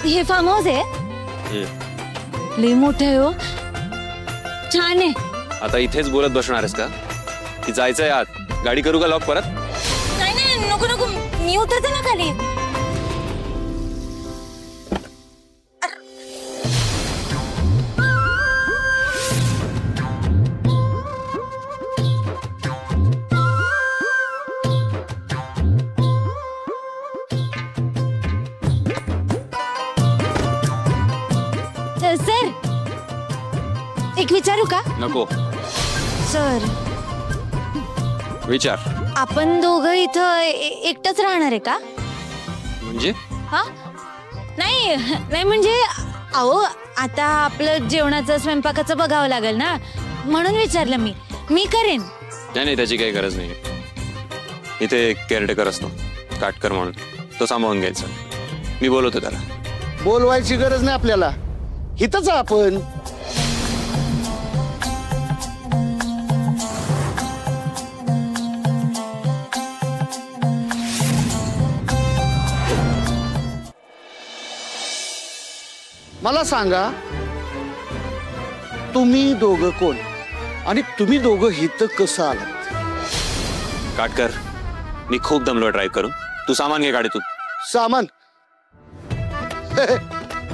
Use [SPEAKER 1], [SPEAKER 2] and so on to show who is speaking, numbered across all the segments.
[SPEAKER 1] हे form house आहे लई मोठं आहे हो, छान आहे.
[SPEAKER 2] आता इथेच बोलत बसणार आहेस का की जायचंय आत? गाडी करू का लॉक परत?
[SPEAKER 1] नाही नाही नको नको, मी उतरते ना खाली. सर एक विचारू का?
[SPEAKER 2] नको
[SPEAKER 1] सर
[SPEAKER 2] विचार.
[SPEAKER 1] आपण दोघं इथं एकटच राहणार आहे का?
[SPEAKER 2] म्हणजे?
[SPEAKER 1] हा नाही नाही म्हणजे अहो आता आपलं जेवणाचं स्वयंपाकाचं बघावं लागेल ना, म्हणून विचारलं. मी करेन.
[SPEAKER 2] नाही नाही त्याची काही गरज नाही. इथे केअरटेकर असतो काटकर म्हणून, तो सांभाळून घ्यायचा. मी बोलवतो त्याला.
[SPEAKER 3] बोलवायची गरज नाही आपल्याला, इथंच आपण. मला सांगा तुम्ही दोघं कोण आणि तुम्ही दोघं इथं कसं आलात?
[SPEAKER 2] काटकर मी खूप दमलो ड्राईव्ह करून. तू सामान घे गाडीतून.
[SPEAKER 3] सामान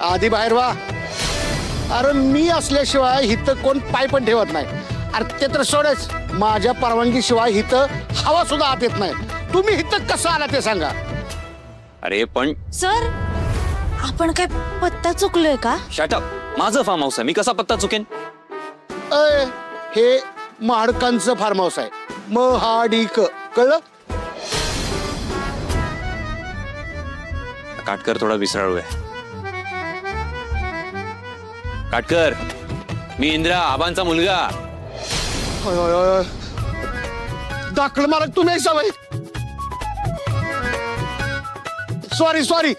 [SPEAKER 3] आधी बाहेर वा. अरे मी असल्याशिवाय इथं कोण पाय पण ठेवत नाही. अरे ते तर सोडच, माझ्या परवानगी शिवाय इथं हवा सुद्धा आत येत नाही. तुम्ही इथं कसं आला ते सांगा.
[SPEAKER 2] अरे पण
[SPEAKER 1] सर आपण काय पत्ता चुकलोय का?
[SPEAKER 2] Shut up. माझं फार्म हाऊस आहे, मी कसा पत्ता चुकेन?
[SPEAKER 3] हे महाडकांचं फार्म हाऊस आहे. महाडिक कळलं?
[SPEAKER 2] काटकर थोडा विसराळू आहे. काटकर मी इंद्रा आबांचा मुलगा.
[SPEAKER 3] दाखल मालक तू नाही सवय. Sorry sorry.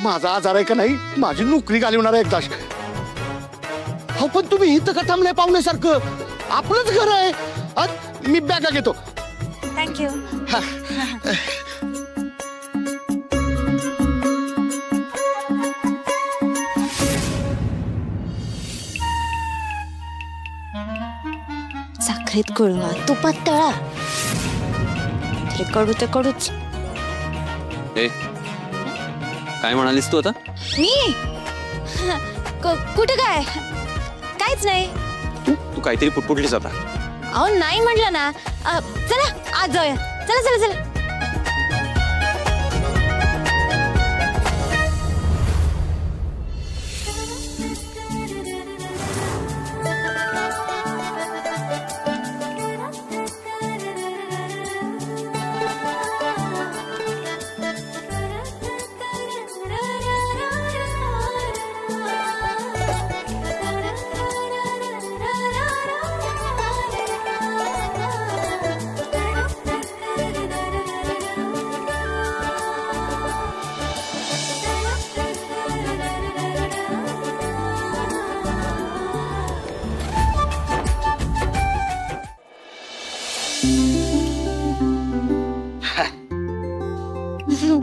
[SPEAKER 3] माझा आजार आहे का नाही, माझी नोकरी घालवणार आहे एकदाच. हो पण तुम्ही इथं का थांबलाय पाहुण्यासारखं? आपलंच घर आहे. मी बॅगा घेतो.
[SPEAKER 1] थँक्यू. साखरेत गुळवा तुपात तळा, कडू ते कडूच.
[SPEAKER 2] काय म्हणालीस तू आता?
[SPEAKER 1] मी कुठे काय? काहीच नाही.
[SPEAKER 2] तू काहीतरी पुटपुटलीस आता.
[SPEAKER 1] अहो नाही म्हटलं ना. चला आज जाऊया. चला चला चला.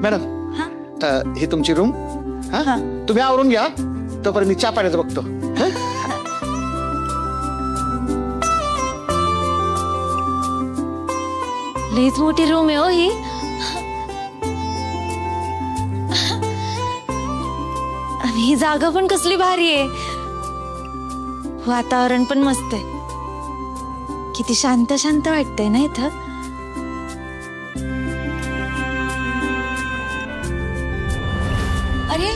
[SPEAKER 3] मॅडम ही तुमची रूम. तुम्ही आवरून घ्या, तोपर्यंत मी चहा पाण्याचं बघतो.
[SPEAKER 1] लईच मोठी रूम आहे हो ही. आणि ही जागा पण कसली भारी आहे. वातावरण पण मस्त आहे. किती शांत शांत वाटतंय ना इथं. अरे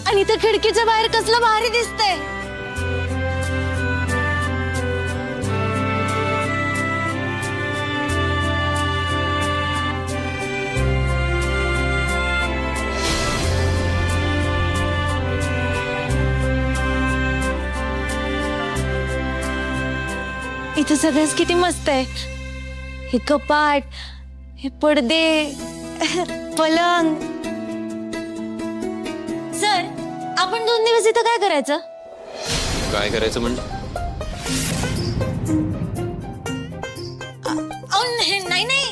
[SPEAKER 1] आणि इथं खिडकीच्या बाहेर कसलं भारी दिसतंय. इथं सगळंच किती मस्त आहे. हे कपाट, हे पडदे, पलंग. सर, आपण 2 दिवस इथं काय करायचं?
[SPEAKER 2] काय करायचं म्हणजे?
[SPEAKER 1] नाही नाही,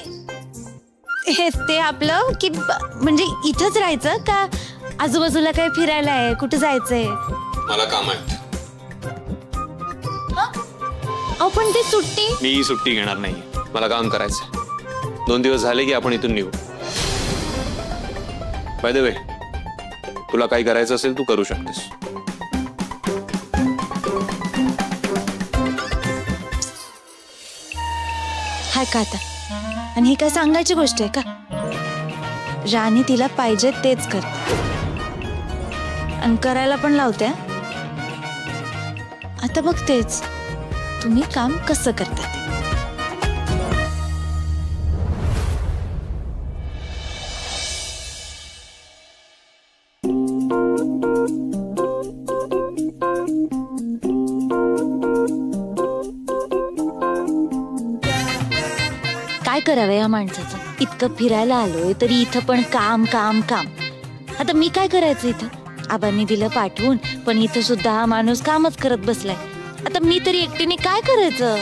[SPEAKER 1] हे ते आपलं की म्हणजे इथंच राहायचं का आजूबाजूला काही फिरायला आहे, कुठे जायचंय?
[SPEAKER 2] मला काम आहे.
[SPEAKER 1] पण ते सुट्टी.
[SPEAKER 2] मी सुट्टी घेणार नाही, मला काम करायचंय. 2 दिवस झाले की आपण इथून निघू. बाय द वे, तुला काही करायचं असेल तू करू शकतेस.
[SPEAKER 1] हाय का आता? आणि ही काय सांगायची गोष्ट आहे का? राणी तिला पाहिजे तेच करते आणि करायला पण लावते. आता बघतेच तुम्ही काम कसं करता. काय करावं या माणसाचं? इतकं फिरायला आलोय तरी इथं पण काम काम काम. आता मी काय करायचं इथं? आबांनी दिलं पाठवून, पण इथं सुद्धा हा माणूस कामच करत बसलाय. आता मी तरी एकटीने काय करायचं?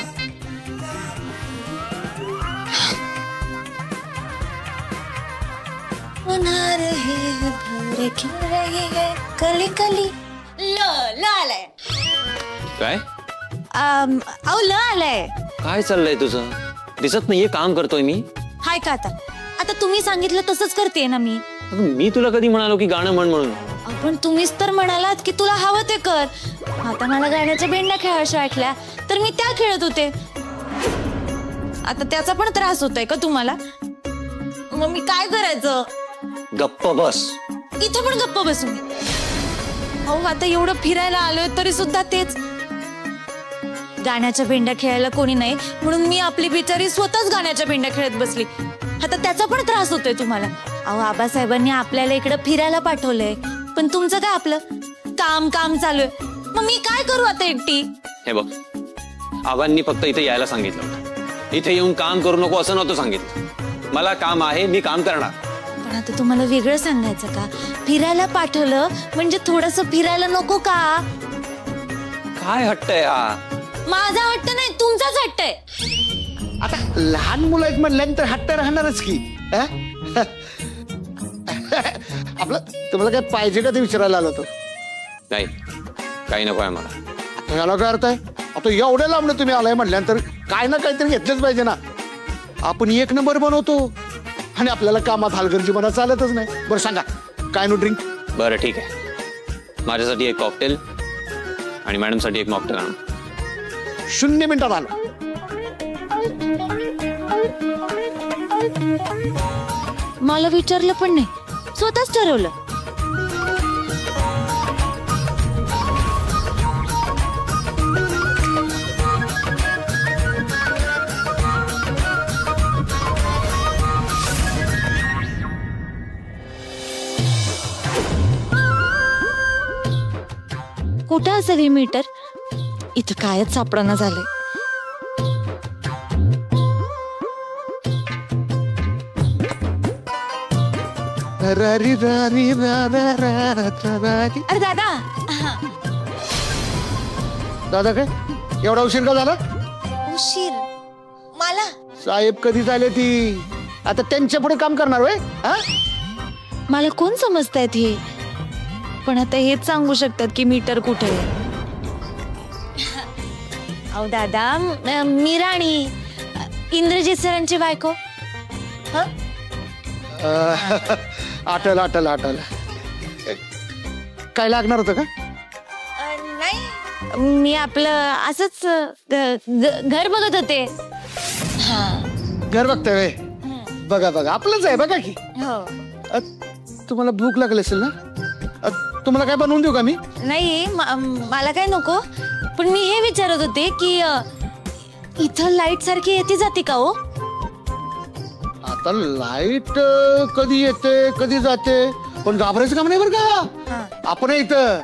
[SPEAKER 1] कली कली ल आलाय.
[SPEAKER 2] काय
[SPEAKER 1] ल आलाय.
[SPEAKER 2] काय चाललंय तुझं? दिसत नाहीये काम करतोय मी.
[SPEAKER 1] हाय का आता? आता तुम्ही सांगितलं तसंच करते ना मी.
[SPEAKER 2] मी तुला कधी म्हणालो की गाणं म्हण म्हणून?
[SPEAKER 1] पण तुम्हीच तर म्हणालात की तुला हवं ते कर. आता मला गाण्याच्या बेंड्या खेळायच्या वाटल्या तर मी त्या खेळत होते. आता त्याचा पण त्रास होतोय का तुम्हाला? मग मी काय करायचं?
[SPEAKER 2] गप्प बस.
[SPEAKER 1] इथं पण गप्प बसू मी? अहो, आता एवढं फिरायला आलोय तरी सुद्धा तेच. गाण्याच्या भेंड्या खेळायला कोणी नाही म्हणून मी आपली बिचारी स्वतःच गाण्याच्या भेंड्या खेळत बसली. आता त्याचा पण त्रास होतोय तुम्हाला? अहो, आबासाहेबांनी आपल्याला इकडं फिरायला पाठवलंय, पण तुमचं काय आपलं काम काम चालू आहे. मग मी काय करू आता एकटी?
[SPEAKER 2] हे बघ, आबांनी फक्त इथे यायला सांगितलं होतं. इथे येऊन काम करू नको असं नव्हतं सांगितलं. मला काम आहे, मी काम करणार.
[SPEAKER 1] पण आता तुम्हाला वेगळं सांगायचं का? फिरायला पाठवलं म्हणजे थोडंसं फिरायला नको का?
[SPEAKER 2] काय हट्ट आहे हा?
[SPEAKER 1] माझा हट्ट नाही, तुमचाच हट्ट आहे.
[SPEAKER 3] आता लहान मुलं आहेत म्हणल्यानंतर हट्ट राहणारच की. आपलं तुम्हाला काय पाहिजे का ते विचारायला आलो होतो.
[SPEAKER 2] नाही, काही नको आहे मला.
[SPEAKER 3] आता याला काय अर्थ आहे? आता एवढ्या लांबणं तुम्ही आलाय म्हटल्यानंतर काय ना काहीतरी घेतलंच पाहिजे ना. आपण 1 नंबर बनवतो आणि आपल्याला कामात हलगर्जीपणा चालतच नाही. बरं सांगा, काय नो ड्रिंक?
[SPEAKER 2] बरं ठीक आहे, माझ्यासाठी एक कॉकटेल आणि मॅडमसाठी एक मॉकटेल आणा.
[SPEAKER 3] 0 मिनिटात आलो.
[SPEAKER 1] मला विचारलं पण नाही, स्वतःच ठरवलं. कुठं असेल हे मीटर? इथं कायच सापडणं झालंय.
[SPEAKER 3] अरे
[SPEAKER 1] दादा,
[SPEAKER 3] दादा काय एवढा उशीर का झाला?
[SPEAKER 1] उशीर मला?
[SPEAKER 3] साहेब कधी झाले ती? आता त्यांच्या पुढे काम करणार होय?
[SPEAKER 1] मला कोण समजतायत हे? पण आता हेच सांगू शकतात की मीटर कुठे आहे. अहो दादा, मी राणी, इंद्रजित सरांची बायको.
[SPEAKER 3] आटल आटल आटल. काय लागणार होतं का?
[SPEAKER 1] नाही, मी आपलं असंच घर बघत होते.
[SPEAKER 3] घर बघतोय? बघा बघा, आपलंच आहे बघा की. तुम्हाला भूक लागली असेल ना? तुम्हाला काय बनवून देऊ का मी?
[SPEAKER 1] नाही, मला काय नको. पण मी हे विचारत होते की इथं लाईट सारखी येते जाते का हो?
[SPEAKER 3] आता लाईट कधी येते कधी जाते, पण घाबरायचं काम नाही बरं का. आपण इथं.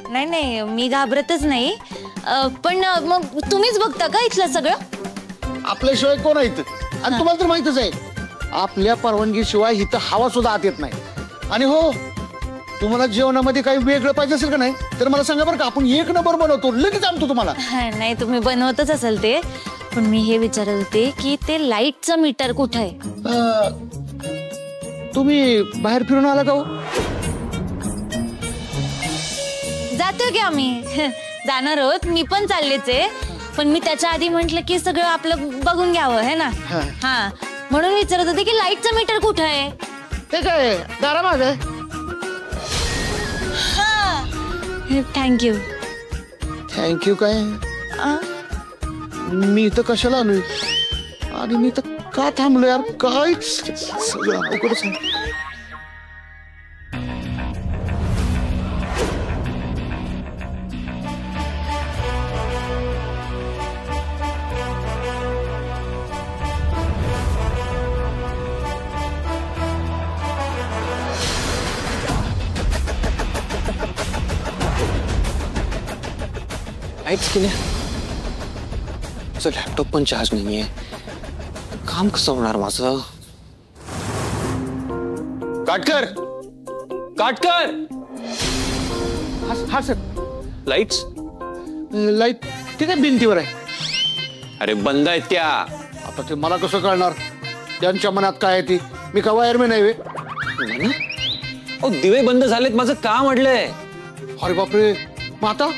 [SPEAKER 1] नाही नाही, मी घाबरतच नाही. पण मग तुम्हीच बघता का इथलं सगळं?
[SPEAKER 3] आपल्याशिवाय कोण आहे इथं? आणि तुम्हाला तर माहितच आहे आपल्या परवानगीशिवाय इथं हवा सुद्धा आत येत नाही. आणि हो, तुम्हाला जेवणामध्ये काही वेगळं पाहिजे असेल का नाही तर मला सांगा बरं का, आपण 1 नंबर बनवतो, लगेच आणतो तुम्हाला.
[SPEAKER 1] नाही, तुम्ही बनवतच असाल ते, पण मी हे विचारत होते की ते लाईटचं मीटर कुठे आहे?
[SPEAKER 3] तुम्ही बाहेर फिरून आला का हो?
[SPEAKER 1] जातो की आम्ही जाणार आहोत, मी पण चाललेच आहे, पण मी त्याच्या आधी म्हंटल की सगळं आपलं बघून घ्यावं है ना. हा, म्हणून विचारत होते की लाईटचं मीटर कुठे आहे?
[SPEAKER 3] ते काय दारामाग आहे.
[SPEAKER 1] थँक्यू.
[SPEAKER 3] थँक्यू काय? मी इथं कशाला आलोय आणि मी तर का थांबलो यार? काय सगळं अवघडच आहे.
[SPEAKER 2] लाईट्स केल्या, लॅपटॉप पण चार्ज नाहीये, काम कसं होणार माझं? काटकर, काटकर.
[SPEAKER 3] हा सर.
[SPEAKER 2] लाईट्स?
[SPEAKER 3] लाईट ते काय भिंतीवर आहे.
[SPEAKER 2] अरे बंद आहेत त्या.
[SPEAKER 3] आता ते मला कसं कळणार? त्यांच्या मनात काय आहे ती? मी का वायरमॅन आहे?
[SPEAKER 2] दिवे बंद झालेत, माझं काम अडलंय.
[SPEAKER 3] अरे बापरे, मग आता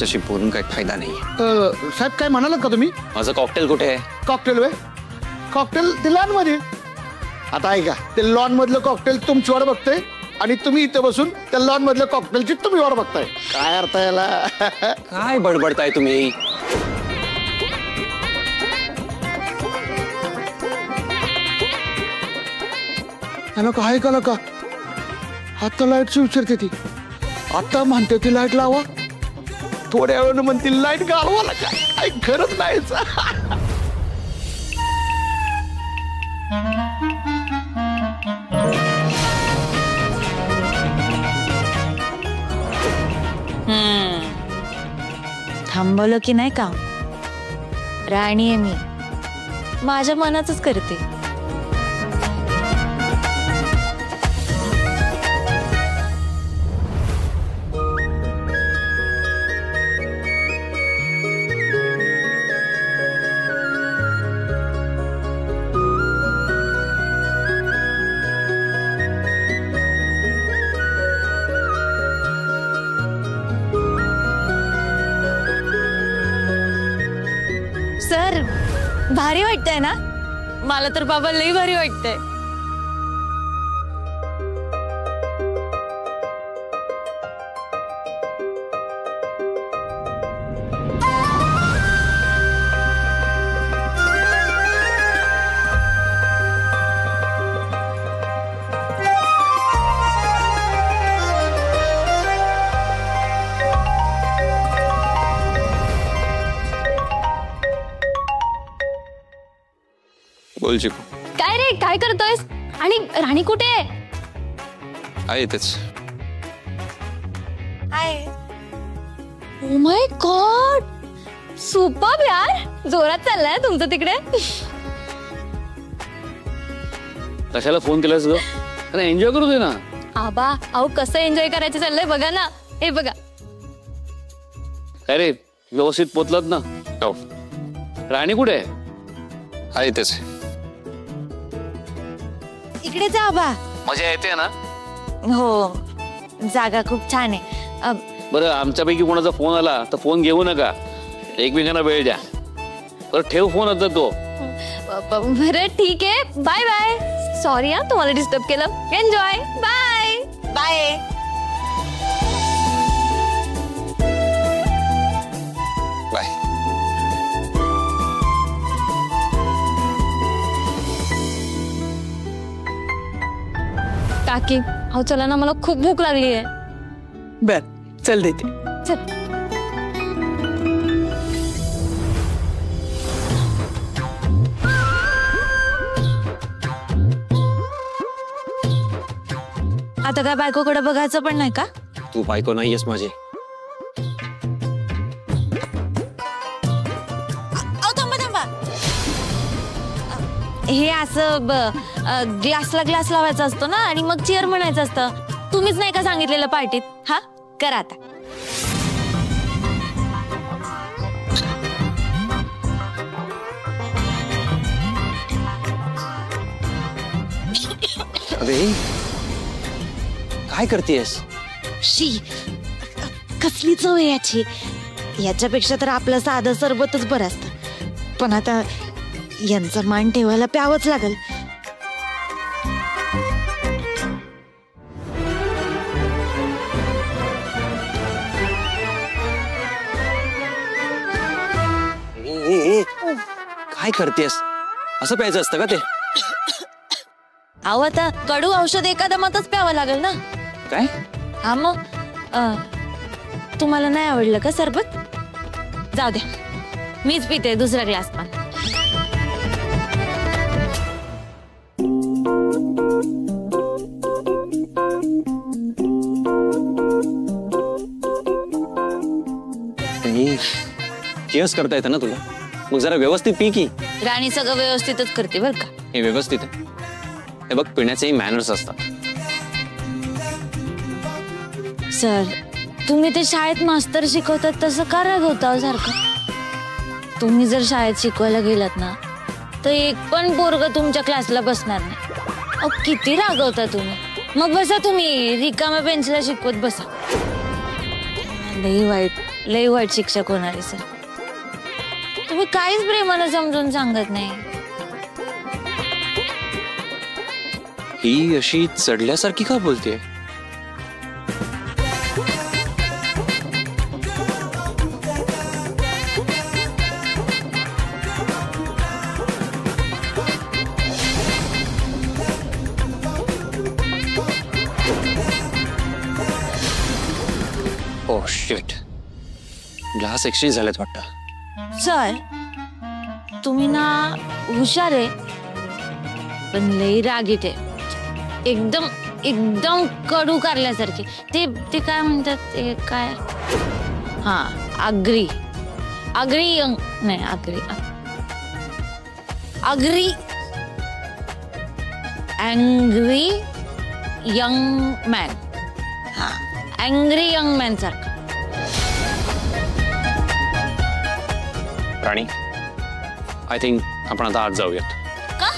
[SPEAKER 2] तशी बोलून काही फायदा नाही.
[SPEAKER 3] साहेब काय म्हणालात का तुम्ही?
[SPEAKER 2] माझं कॉकटेल कुठे आहे?
[SPEAKER 3] कॉकटेल वे कॉकटेल ते लॉन मध्ये. आता ऐका, ते लॉन मधलं कॉकटेल तुमची वाट बघतंय आणि तुम्ही इथे बसून त्या लॉन मधल्या कॉकटेलची तुम्ही वाट बघताय. काय अर्थ याला?
[SPEAKER 2] काय बडबडताय तुम्ही?
[SPEAKER 3] काय का का आता लाईटची विचारते ती, आता म्हणते ती लाईट लावा, थोड्या वेळानं म्हणतील लाईट घालवा ना. काय खरंच नाही.
[SPEAKER 1] थांबवलं की नाही काम? राणी आहे मी, माझ्या मनाचंच करते. सर, भारी वाटतंय ना? मला तर बाबा लई भारी वाटतंय.
[SPEAKER 2] बोल चिकू.
[SPEAKER 1] काय रे, काय करतोयस? आणि राणी कुठे
[SPEAKER 2] आहे? इथेच.
[SPEAKER 1] ओ माय गॉड, सुपर यार, जोरात चाललाय तुमचं तिकडे.
[SPEAKER 4] कशाला फोन केलास ग? अरे एन्जॉय करू दे ना.
[SPEAKER 1] आबा, अहो कसं एन्जॉय करायचं चाललंय बघा ना. हे बघा.
[SPEAKER 4] अरे व्यवस्थित पोचलात ना?
[SPEAKER 2] हो.
[SPEAKER 4] राणी कुठे
[SPEAKER 2] आहे? इथेच.
[SPEAKER 1] इकडेच आहे आबा.
[SPEAKER 4] मजा येते ना?
[SPEAKER 1] हो, जागा खूप छान आहे.
[SPEAKER 4] बरं, आमच्यापैकी कोणाचा फोन आला तर फोन घेऊ नका, एकमेकांना वेळ द्या. बरं ठेव फोन आता तो.
[SPEAKER 1] बरं ठीक आहे, बाय बाय. सॉरी हा तुम्हाला डिस्टर्ब केलं. एन्जॉय. Bye bye.
[SPEAKER 2] बाय.
[SPEAKER 1] काकी, अहो चला ना, मला खूप भूक लागली आहे.
[SPEAKER 5] बर, चल देते.
[SPEAKER 1] चल. आता काय बायकोकडे बघायचं पण नाही का?
[SPEAKER 2] तू बायको नाहीयेस माझी.
[SPEAKER 1] हे असं ग्लासला ग्लास लावायचा असतो ना आणि मग चेअर म्हणायचं असतं. तुम्हीच नाही का सांगितलेलं पार्टीत? हा करा आता.
[SPEAKER 2] अरे काय करतेस?
[SPEAKER 1] शी, कसली चव आहे याची. याच्यापेक्षा तर आपलं साधं सरबतच बरं असतं. पण आता यांचा मान ठेवायला प्यावंच लागल.
[SPEAKER 2] काय करतेस? असं प्यायचं असतं का ते?
[SPEAKER 1] अहो आता कडू औषध एका दमातच प्यावं लागेल ना.
[SPEAKER 2] काय?
[SPEAKER 1] हा मग तुम्हाला नाही आवडलं का सरबत? जाऊ द्या, मीच पिते दुसरा ग्लास पण.
[SPEAKER 2] चेअर्स करता येतं ना तुला? मग जरा व्यवस्थित पी की.
[SPEAKER 1] राणी सगळं व्यवस्थितच करते बर का.
[SPEAKER 2] हे व्यवस्थित आहे. हे बघ, पिण्याचेही मॅनर्स असतात.
[SPEAKER 1] सर, तुम्ही ते शाळेत मास्तर शिकवतात तसं का रागवता सारखं? तुम्ही जर शाळेत शिकवायला गेलात ना तर एक पण पोरगं तुमच्या क्लासला बसणार नाही. अहो किती रागवता तुम्ही. मग बसा तुम्ही रिकाम्या बेंचला शिकवत बसा. लई वाईट शिक्षक होणार आहे सर. तुम्ही काहीच प्रेमानं समजून सांगत नाही.
[SPEAKER 2] ही अशी चढल्यासारखी का बोलते? ओ शिट, ग्लास एक्सचेंज झालेत वाटतं.
[SPEAKER 1] सर, तुम्ही ना हुशार आहे पण लई रागीट आहे. एकदम कडू कारल्यासारखे. ते काय म्हणतात ते काय? हा, अग्री नाही अग्री अँग्री यंग मॅन. हा, अँग्री यंग मॅन सारखं.
[SPEAKER 2] राणी, आय थिंक आपण आता आज जाऊयात.
[SPEAKER 1] का?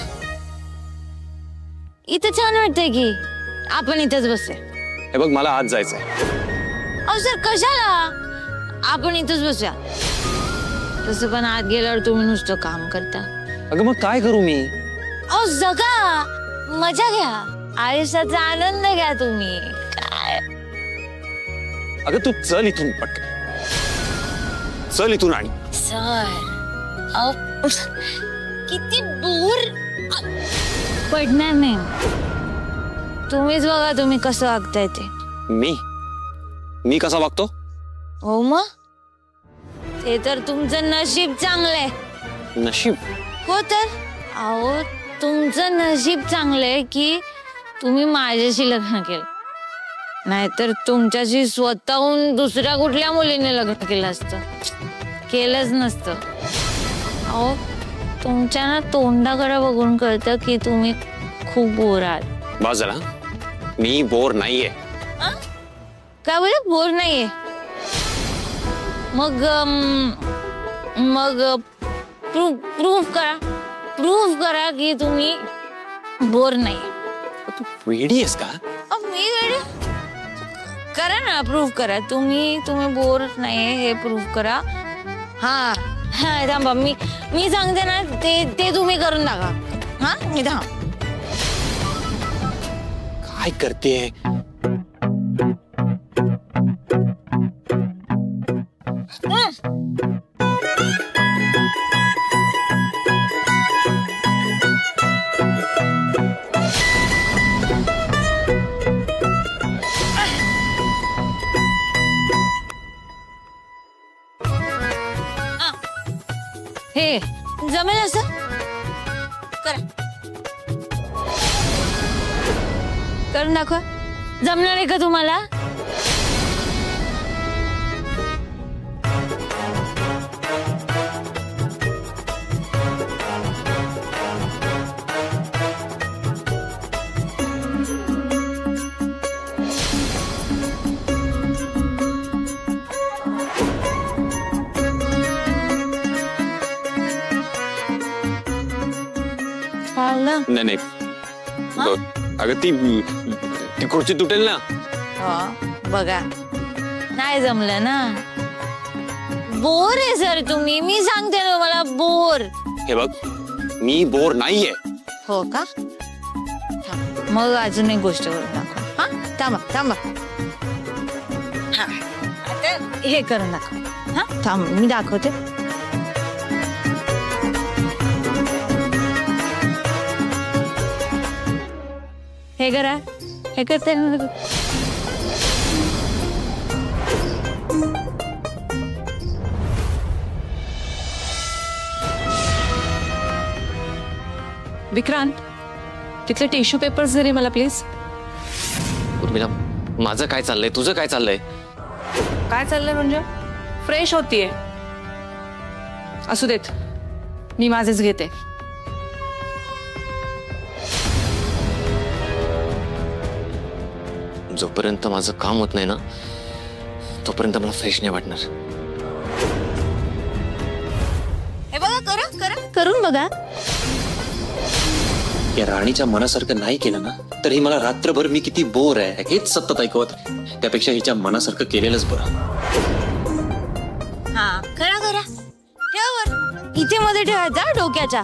[SPEAKER 1] इथं छान वाटतंय की. आपण इथेच बसूया.
[SPEAKER 2] हे बघ, मला आज जायचंय.
[SPEAKER 1] अहो सर, कशाला? आपण इथेच बसूया. तसं पण आत गेल्यावर तुम्ही नुसतं काम करता.
[SPEAKER 2] अगं मग काय करू मी?
[SPEAKER 1] अहो जगा, मजा घ्या, आयुष्याचा आनंद घ्या तुम्ही. काय?
[SPEAKER 2] अगं तू चल इथून पटकन. चल इथून. राणी
[SPEAKER 1] सर, अहो किती दूर. पडणार नाही. तुम्हीच बघा तुम्ही कसं वागताय ते.
[SPEAKER 2] मी कसा वागतो?
[SPEAKER 1] हो मग, ते तर तुमचं नशीब चांगलंय.
[SPEAKER 2] नशीब?
[SPEAKER 1] हो तर. अहो तुमचं नशीब चांगलंय की तुम्ही माझ्याशी लग्न केलं. नाहीतर तुमच्याशी स्वतःहून दुसऱ्या कुठल्या मुलीने लग्न केलं असतं. केलंच नसतं. अहो तुमच्या ना तोंडाकडे बघून कळतं की तुम्ही खूप बोर आहात.
[SPEAKER 2] बस झाला. मी बोर नाहीये.
[SPEAKER 1] काय बोल? बोर नाहीये? मग प्रूफ करा की तुम्ही बोर नाहीये.
[SPEAKER 2] तू वेडी आहेस का?
[SPEAKER 1] मी वेडी? करा ना, प्रूफ करा. तुम्ही बोर नाहीये हे प्रूफ करा. हा थांबा, मी सांगते ना ते तुम्ही करून टाका. हा, मी
[SPEAKER 2] काय करते?
[SPEAKER 1] हे जमेल असं? करा, करून दाखवा. जमणार आहे का तुम्हाला?
[SPEAKER 2] नाही नाही अगं ती खुर्ची तुटेल ना.
[SPEAKER 1] बघा नाही जमलं ना. बोर आहे सर तुम्ही. मी सांगते ना मला बोर.
[SPEAKER 2] हे बघ मी बोर नाहीये.
[SPEAKER 1] हो का? मग अजून एक गोष्ट करून दाखव. हा थांबा थांबा. हा आता हे करून दाखव. हा थांब मी दाखवते. हे करा. हे करते ना.
[SPEAKER 6] विक्रांत तिथले टिश्यू पेपर्स जरी मला प्लीज.
[SPEAKER 4] उर्मिला माझं काय चाललंय तुझं काय चाललंय.
[SPEAKER 6] काय चाललंय म्हणजे फ्रेश होतीये. असू देत मी माझेच घेते.
[SPEAKER 4] जोपर्यंत माझं काम होत नाही ना तोपर्यंत मला फ्रेश नाही वाटणार.
[SPEAKER 1] हे बघा करा करा करून बघा.
[SPEAKER 2] या राणीच्या मनासारखं नाही केलं ना तर ही मला रात्रभर मी किती बोर आहे हेच सतत ऐकवत. त्यापेक्षा हिच्या मनासारखं केलेलंच बरं.
[SPEAKER 1] हा करा करा. ठेवा वर. इथे मध्ये ठेवायचा डोक्याच्या.